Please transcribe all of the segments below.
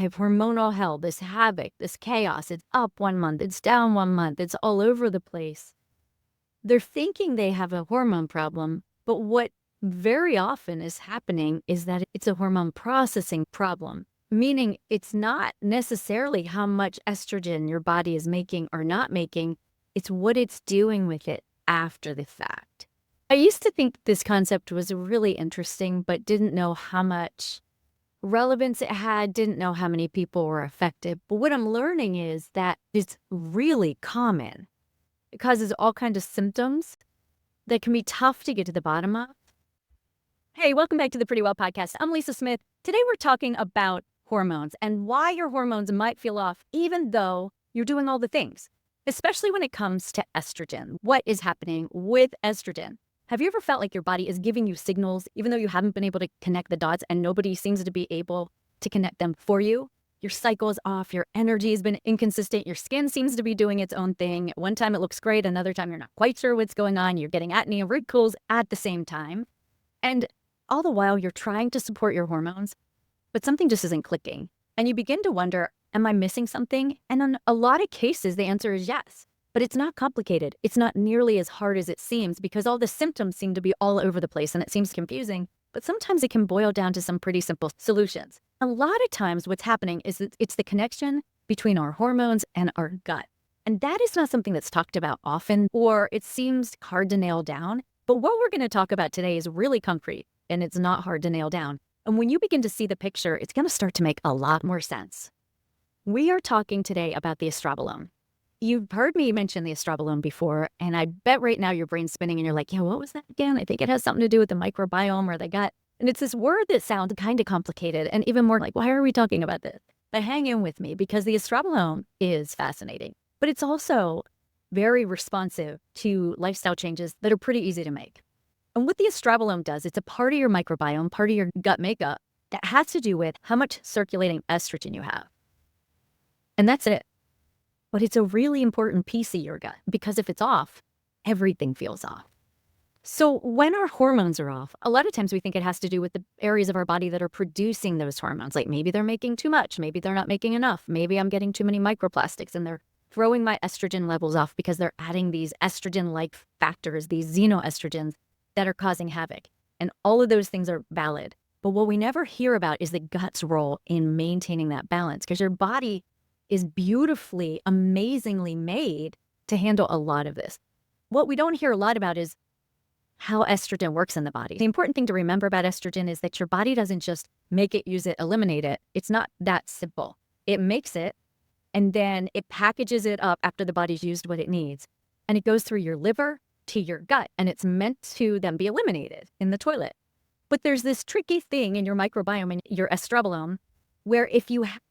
have hormonal hell, this havoc, this chaos. It's up 1 month, it's down 1 month, it's all over the place. They're thinking they have a hormone problem, but what very often is happening is that it's a hormone processing problem, meaning it's not necessarily how much estrogen your body is making or not making, it's what it's doing with it after the fact. I used to think this concept was really interesting, but didn't know how much relevance it had, didn't know how many people were affected. But what I'm learning is that it's really common. It causes all kinds of symptoms that can be tough to get to the bottom of. Hey, welcome back to the Pretty Well podcast. I'm Lisa Smith. Today we're talking about hormones and why your hormones might feel off even though you're doing all the things, especially when it comes to estrogen. What is happening with estrogen? Have you ever felt like your body is giving you signals even though you haven't been able to connect the dots and nobody seems to be able to connect them for you? Your cycle is off, your energy has been inconsistent, your skin seems to be doing its own thing. One time it looks great, another time you're not quite sure what's going on. You're getting acne and wrinkles at the same time. And all the while you're trying to support your hormones, but something just isn't clicking. And you begin to wonder, am I missing something? And in a lot of cases, the answer is yes. But it's not complicated. It's not nearly as hard as it seems because all the symptoms seem to be all over the place and it seems confusing. But sometimes it can boil down to some pretty simple solutions. A lot of times what's happening is that it's the connection between our hormones and our gut. And that is not something that's talked about often, or it seems hard to nail down. But what we're going to talk about today is really concrete and it's not hard to nail down. And when you begin to see the picture, it's going to start to make a lot more sense. We are talking today about the estrobolome. You've heard me mention the estrobolome before, and I bet right now your brain's spinning and you're like, yeah, what was that again? I think it has something to do with the microbiome or the gut. And it's this word that sounds kind of complicated and even more like, why are we talking about this? But hang in with me because the estrobolome is fascinating, but it's also very responsive to lifestyle changes that are pretty easy to make. And what the estrobolome does, it's a part of your microbiome, part of your gut makeup that has to do with how much circulating estrogen you have. And that's it. But it's a really important piece of your gut because if it's off, everything feels off. So when our hormones are off, a lot of times we think it has to do with the areas of our body that are producing those hormones. Like maybe they're making too much, maybe they're not making enough, maybe I'm getting too many microplastics and they're throwing my estrogen levels off because they're adding these estrogen-like factors, these xenoestrogens that are causing havoc. And all of those things are valid. But what we never hear about is the gut's role in maintaining that balance because your body is beautifully, amazingly made to handle a lot of this. What we don't hear a lot about is how estrogen works in the body. The important thing to remember about estrogen is that your body doesn't just make it, use it, eliminate it. It's not that simple. It makes it, and then it packages it up after the body's used what it needs. And it goes through your liver to your gut, and it's meant to then be eliminated in the toilet. But there's this tricky thing in your microbiome and your estrobolome where if you have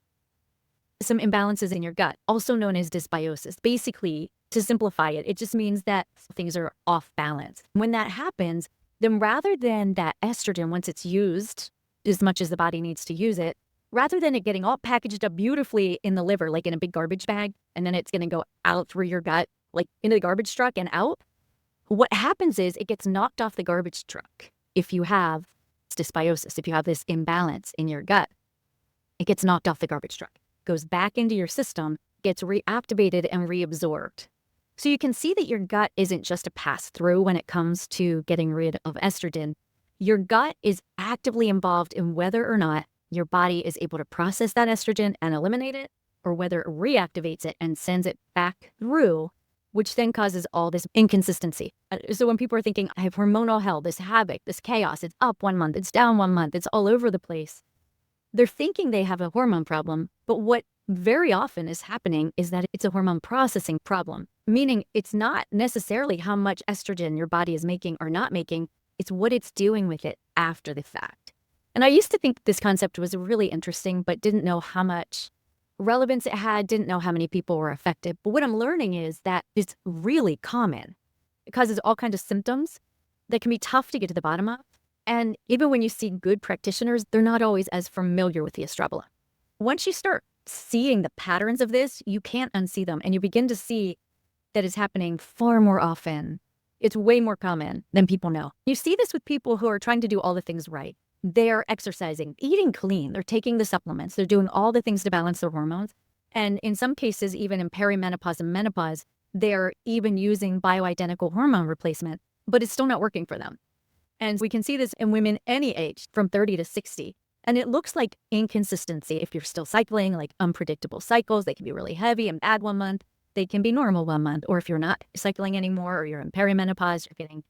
some imbalances in your gut, also known as dysbiosis. Basically, to simplify it, it just means that things are off balance. When that happens, then rather than that estrogen, once it's used as much as the body needs to use it, rather than it getting all packaged up beautifully in the liver, like in a big garbage bag, and then it's going to go out through your gut, like into the garbage truck and out, what happens is it gets knocked off the garbage truck. If you have dysbiosis, if you have this imbalance in your gut, it gets knocked off the garbage truck, goes back into your system, gets reactivated and reabsorbed. So you can see that your gut isn't just a pass-through when it comes to getting rid of estrogen. Your gut is actively involved in whether or not your body is able to process that estrogen and eliminate it, or whether it reactivates it and sends it back through, which then causes all this inconsistency. So when people are thinking, I have hormonal hell, this havoc, this chaos, it's up 1 month, it's down 1 month, it's all over the place. They're thinking they have a hormone problem, but what very often is happening is that it's a hormone processing problem, meaning it's not necessarily how much estrogen your body is making or not making, it's what it's doing with it after the fact. And I used to think this concept was really interesting, but didn't know how much relevance it had, didn't know how many people were affected. But what I'm learning is that it's really common. It causes all kinds of symptoms that can be tough to get to the bottom of. And even when you see good practitioners, they're not always as familiar with the estrobolome. Once you start seeing the patterns of this, you can't unsee them. And you begin to see that it's happening far more often. It's way more common than people know. You see this with people who are trying to do all the things right. they're exercising, eating clean, they're taking the supplements, they're doing all the things to balance their hormones. And in some cases, even in perimenopause and menopause, they're even using bioidentical hormone replacement, but it's still not working for them. And we can see this in women any age from 30 to 60. And it looks like inconsistency. If you're still cycling, like unpredictable cycles, they can be really heavy and bad one month. They can be normal one month. Or if you're not cycling anymore, or you're in perimenopause, you're getting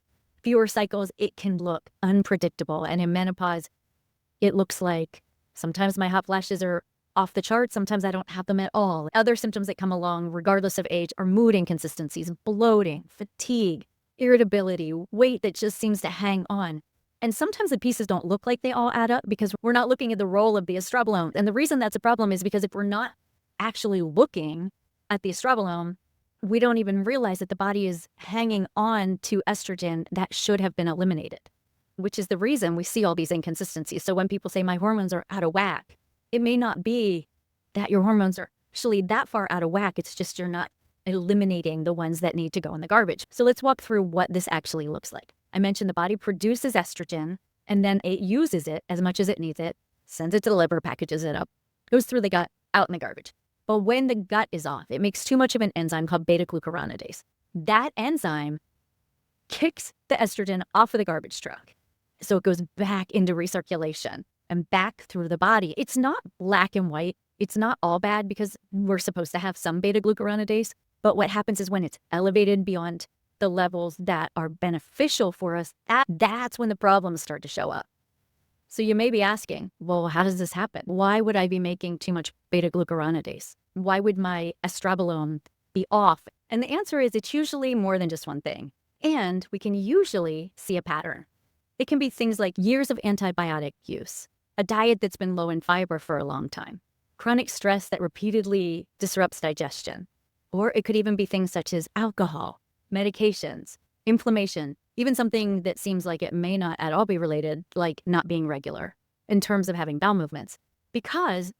fewer cycles, it can look unpredictable. And in menopause, it looks like sometimes my hot flashes are off the chart. Sometimes I don't have them at all. Other symptoms that come along, regardless of age, are mood inconsistencies, bloating, fatigue, irritability, weight that just seems to hang on. And sometimes the pieces don't look like they all add up because we're not looking at the role of the estrobolome. And the reason that's a problem is because if we're not actually looking at the estrobolome, we don't even realize that the body is hanging on to estrogen that should have been eliminated, which is the reason we see all these inconsistencies. So when people say my hormones are out of whack, it may not be that your hormones are actually that far out of whack. It's just you're not eliminating the ones that need to go in the garbage. So let's walk through what this actually looks like. I mentioned the body produces estrogen, and then it uses it as much as it needs it, sends it to the liver, packages it up, goes through the gut, out in the garbage. But when the gut is off, it makes too much of an enzyme called beta-glucuronidase. That enzyme kicks the estrogen off of the garbage truck. So it goes back into recirculation and back through the body. It's not black and white. It's not all bad because we're supposed to have some beta-glucuronidase. But what happens is when it's elevated beyond the levels that are beneficial for us, that's when the problems start to show up. So you may be asking, well, how does this happen? Why would I be making too much beta-glucuronidase? Why would my estrobolome be off? And the answer is it's usually more than just one thing. And we can usually see a pattern. It can be things like years of antibiotic use, a diet that's been low in fiber for a long time, chronic stress that repeatedly disrupts digestion. Or it could even be things such as alcohol, medications, inflammation, even something that seems like it may not at all be related, like not being regular in terms of having bowel movements. Because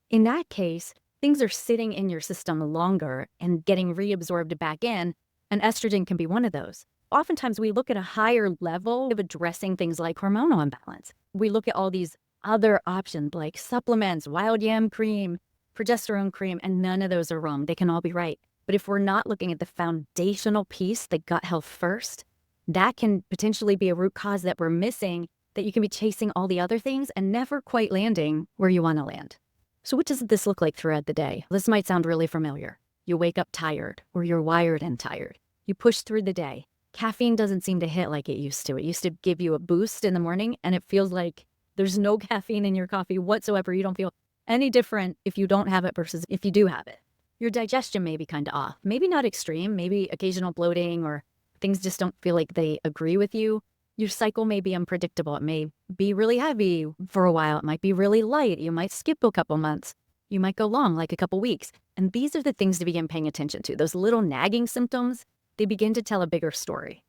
in that case, things are sitting in your system longer and getting reabsorbed back in, and estrogen can be one of those. Oftentimes we look at a higher level of addressing things like hormonal imbalance. We look at all these other options like supplements, wild yam cream, progesterone cream, and none of those are wrong. They can all be right. But if we're not looking at the foundational piece, the gut health first, that can potentially be a root cause that we're missing, that you can be chasing all the other things and never quite landing where you want to land. So what does this look like throughout the day? This might sound really familiar. You wake up tired, or you're wired and tired. You push through the day. Caffeine doesn't seem to hit like it used to. It used to give you a boost in the morning, and it feels like there's no caffeine in your coffee whatsoever. You don't feel any different if you don't have it versus if you do have it. Your digestion may be kind of off. Maybe not extreme, maybe occasional bloating or things just don't feel like they agree with you. Your cycle may be unpredictable. It may be really heavy for a while. It might be really light. You might skip a couple months. You might go long, like a couple weeks. And these are the things to begin paying attention to. Those little nagging symptoms, they begin to tell a bigger story,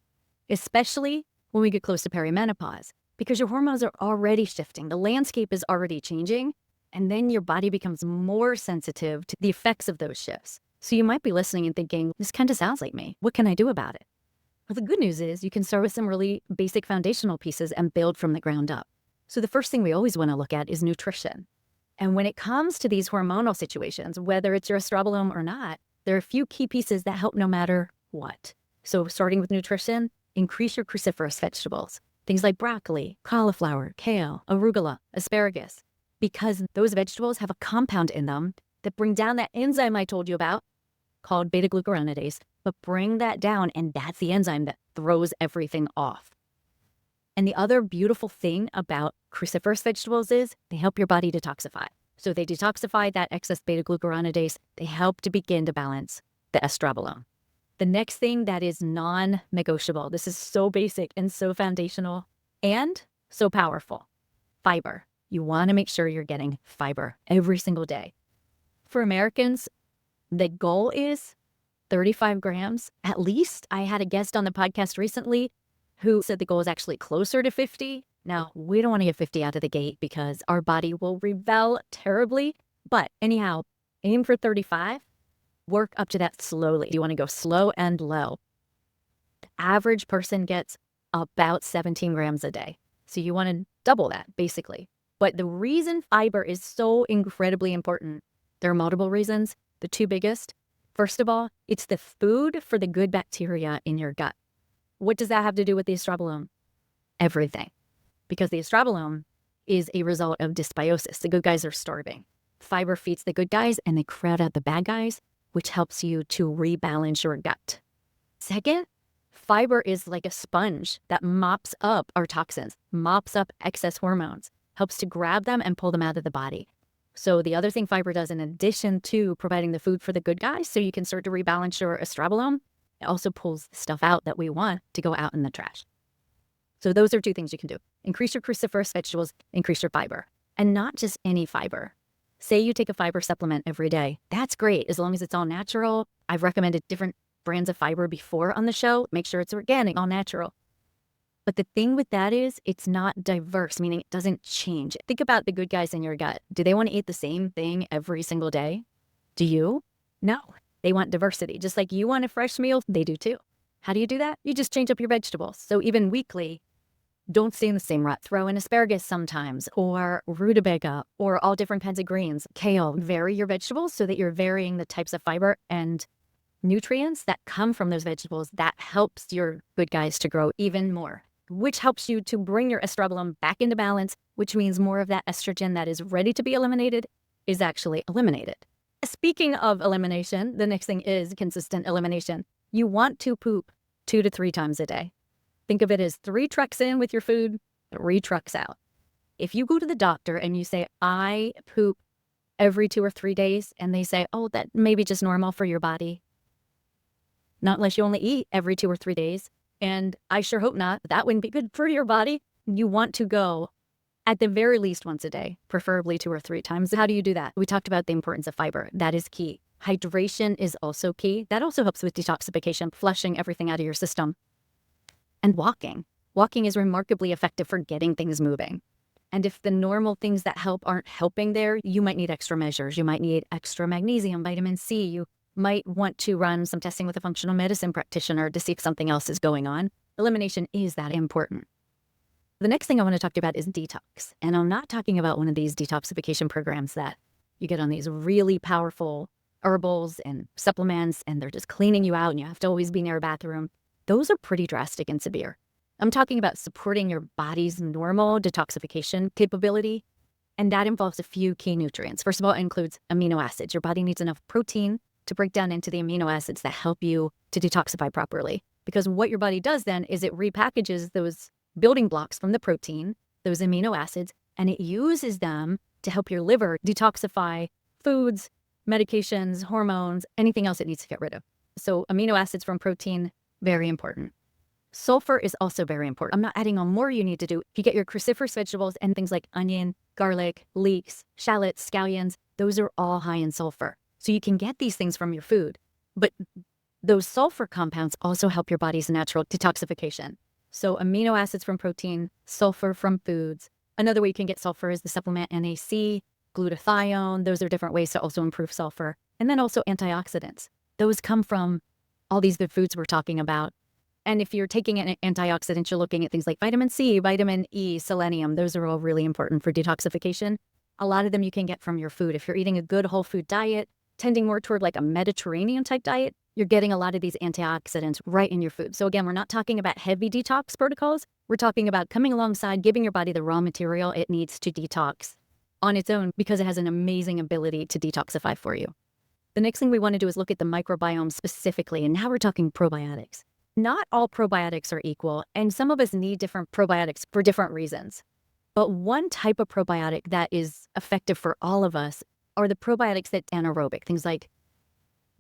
especially when we get close to perimenopause, because your hormones are already shifting. The landscape is already changing. And then your body becomes more sensitive to the effects of those shifts. So you might be listening and thinking, this kind of sounds like me. What can I do about it? Well, the good news is you can start with some really basic foundational pieces and build from the ground up. So the first thing we always want to look at is nutrition. And when it comes to these hormonal situations, whether it's your estrobolome or not, there are a few key pieces that help no matter what. So starting with nutrition, increase your cruciferous vegetables. Things like broccoli, cauliflower, kale, arugula, asparagus. Because those vegetables have a compound in them that bring down that enzyme I told you about called beta-glucuronidase, but bring that down, and that's the enzyme that throws everything off. And the other beautiful thing about cruciferous vegetables is they help your body detoxify. So they detoxify that excess beta-glucuronidase. They help to begin to balance the estrobolome. The next thing that is non-negotiable, this is so basic and so foundational and so powerful, fiber. You want to make sure you're getting fiber every single day. For Americans, the goal is 35 grams at least. I had a guest on the podcast recently who said the goal is actually closer to 50. Now, we don't want to get 50 out of the gate because our body will rebel terribly. But anyhow, aim for 35. Work up to that slowly. You want to go slow and low. The average person gets about 17 grams a day. So you want to double that, basically. But the reason fiber is so incredibly important, there are multiple reasons. The two biggest, first of all, it's the food for the good bacteria in your gut. What does that have to do with the estrobolome? Everything. Because the estrobolome is a result of dysbiosis. The good guys are starving. Fiber feeds the good guys and they crowd out the bad guys, which helps you to rebalance your gut. Second, fiber is like a sponge that mops up our toxins, mops up excess hormones, helps to grab them and pull them out of the body. So the other thing fiber does, in addition to providing the food for the good guys so you can start to rebalance your estrobolome, it also pulls stuff out that we want to go out in the trash. So those are two things you can do. Increase your cruciferous vegetables, increase your fiber. And not just any fiber. Say you take a fiber supplement every day. That's great, as long as it's all natural. I've recommended different brands of fiber before on the show. Make sure it's organic, all natural. But the thing with that is it's not diverse, meaning it doesn't change. Think about the good guys in your gut. Do they want to eat the same thing every single day? Do you? No. They want diversity. Just like you want a fresh meal, they do too. How do you do that? You just change up your vegetables. So even weekly, don't stay in the same rut. Throw in asparagus sometimes, or rutabaga, or all different kinds of greens, kale. Vary your vegetables so that you're varying the types of fiber and nutrients that come from those vegetables. That helps your good guys to grow even more, which helps you to bring your estrobolome back into balance, which means more of that estrogen that is ready to be eliminated is actually eliminated. Speaking of elimination, the next thing is consistent elimination. You want to poop 2 to 3 times a day. Think of it as 3 trucks in with your food, 3 trucks out. If you go to the doctor and you say, I poop every 2 or 3 days, and they say, oh, that may be just normal for your body. Not unless you only eat every 2 or 3 days. And I sure hope not. That wouldn't be good for your body. You want to go at the very least once a day, preferably 2 or 3 times. How do you do that? We talked about the importance of fiber. That is key. Hydration is also key. That also helps with detoxification, flushing everything out of your system. And walking. Walking is remarkably effective for getting things moving. And if the normal things that help aren't helping there, you might need extra measures. You might need extra magnesium, vitamin C. You might want to run some testing with a functional medicine practitioner to see if something else is going on. Elimination is that important. The next thing I want to talk to you about is detox. And I'm not talking about one of these detoxification programs that you get on these really powerful herbals and supplements, and they're just cleaning you out and you have to always be near a bathroom. Those are pretty drastic and severe. I'm talking about supporting your body's normal detoxification capability, and that involves a few key nutrients. First of all, it includes amino acids. Your body needs enough protein to break down into the amino acids that help you to detoxify properly. Because what your body does then is it repackages those building blocks from the protein, those amino acids, and it uses them to help your liver detoxify foods, medications, hormones, anything else it needs to get rid of. So amino acids from protein, very important. Sulfur is also very important. I'm not adding on more you need to do. If you get your cruciferous vegetables and things like onion, garlic, leeks, shallots, scallions, those are all high in sulfur. So you can get these things from your food. But those sulfur compounds also help your body's natural detoxification. So amino acids from protein, sulfur from foods. Another way you can get sulfur is the supplement NAC, glutathione. Those are different ways to also improve sulfur. And then also antioxidants. Those come from all these good foods we're talking about. And if you're taking an antioxidant, you're looking at things like vitamin C, vitamin E, selenium. Those are all really important for detoxification. A lot of them you can get from your food. If you're eating a good whole food diet, tending more toward like a Mediterranean type diet, you're getting a lot of these antioxidants right in your food. So again, we're not talking about heavy detox protocols. We're talking about coming alongside, giving your body the raw material it needs to detox on its own, because it has an amazing ability to detoxify for you. The next thing we want to do is look at the microbiome specifically, and now we're talking probiotics. Not all probiotics are equal, and some of us need different probiotics for different reasons. But one type of probiotic that is effective for all of us are the probiotics that are anaerobic, things like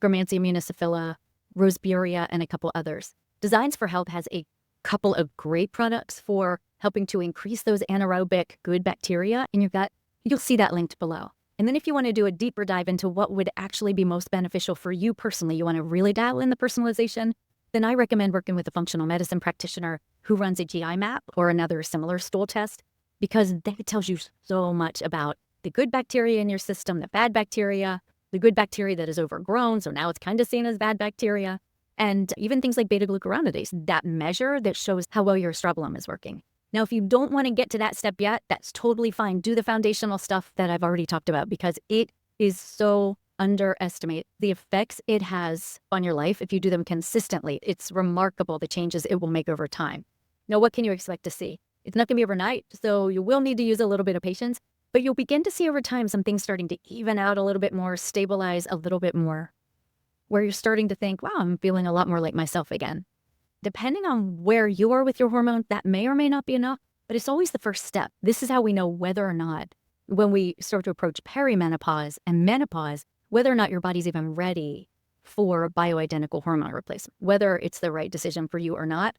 Gramansia immunocephala, Roseburia, and a couple others. Designs for Health has a couple of great products for helping to increase those anaerobic good bacteria in your gut. You'll see that linked below. And then if you want to do a deeper dive into what would actually be most beneficial for you personally, you want to really dial in the personalization, then I recommend working with a functional medicine practitioner who runs a GI map or another similar stool test, because that tells you so much about the good bacteria in your system, the bad bacteria, the good bacteria that is overgrown, so now it's kind of seen as bad bacteria, and even things like beta-glucuronidase, that measure that shows how well your estrobolome is working. Now, if you don't want to get to that step yet, that's totally fine. Do the foundational stuff that I've already talked about because it is so underestimated. The effects it has on your life if you do them consistently. It's remarkable the changes it will make over time. Now, what can you expect to see? It's not going to be overnight, so you will need to use a little bit of patience, but you'll begin to see over time some things starting to even out a little bit more, stabilize a little bit more, where you're starting to think, wow, I'm feeling a lot more like myself again. Depending on where you are with your hormones, that may or may not be enough, but it's always the first step. This is how we know whether or not, when we start to approach perimenopause and menopause, whether or not your body's even ready for bioidentical hormone replacement, whether it's the right decision for you or not.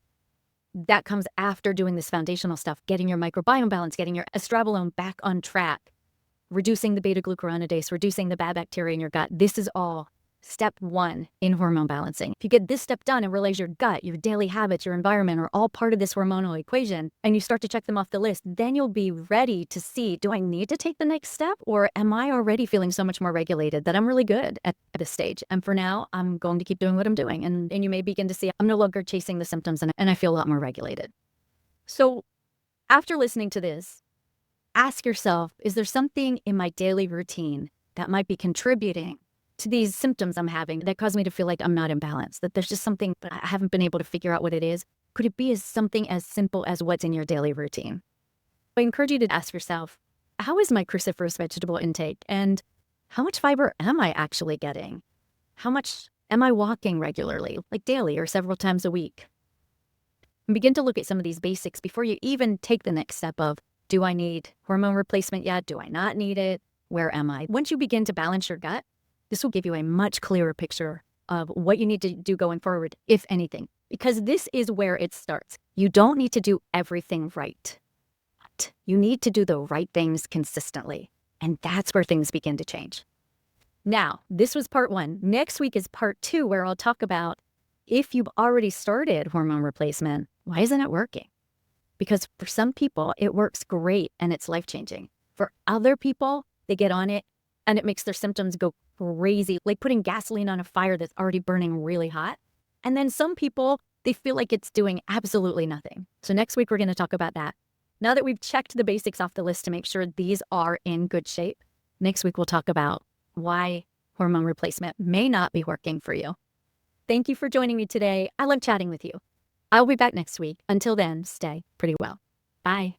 That comes after doing this foundational stuff, getting your microbiome balance, getting your estrabolone back on track, reducing the beta-glucuronidase, reducing the bad bacteria in your gut. This is all step one in hormone balancing. If you get this step done and realize your gut, your daily habits, your environment are all part of this hormonal equation, and you start to check them off the list, then you'll be ready to see, do I need to take the next step, or am I already feeling so much more regulated that I'm really good at this stage? And for now, I'm going to keep doing what I'm doing. And you may begin to see I'm no longer chasing the symptoms and I feel a lot more regulated. So after listening to this, ask yourself, is there something in my daily routine that might be contributing to these symptoms I'm having that cause me to feel like I'm not in balance, that there's just something, but I haven't been able to figure out what it is? Could it be something as simple as what's in your daily routine? I encourage you to ask yourself, how is my cruciferous vegetable intake? And how much fiber am I actually getting? How much am I walking regularly, like daily or several times a week? And begin to look at some of these basics before you even take the next step of, do I need hormone replacement yet? Do I not need it? Where am I? Once you begin to balance your gut, this will give you a much clearer picture of what you need to do going forward, if anything, because this is where it starts. You don't need to do everything right, but you need to do the right things consistently. And that's where things begin to change. Now, this was part one. Next week is part two, where I'll talk about if you've already started hormone replacement, why isn't it working? Because for some people, it works great and it's life-changing. For other people, they get on it and it makes their symptoms go crazy, like putting gasoline on a fire that's already burning really hot. And then some people, they feel like it's doing absolutely nothing. So next week, we're going to talk about that. Now that we've checked the basics off the list to make sure these are in good shape, next week we'll talk about why hormone replacement may not be working for you. Thank you for joining me today. I love chatting with you. I'll be back next week. Until then, stay pretty well. Bye.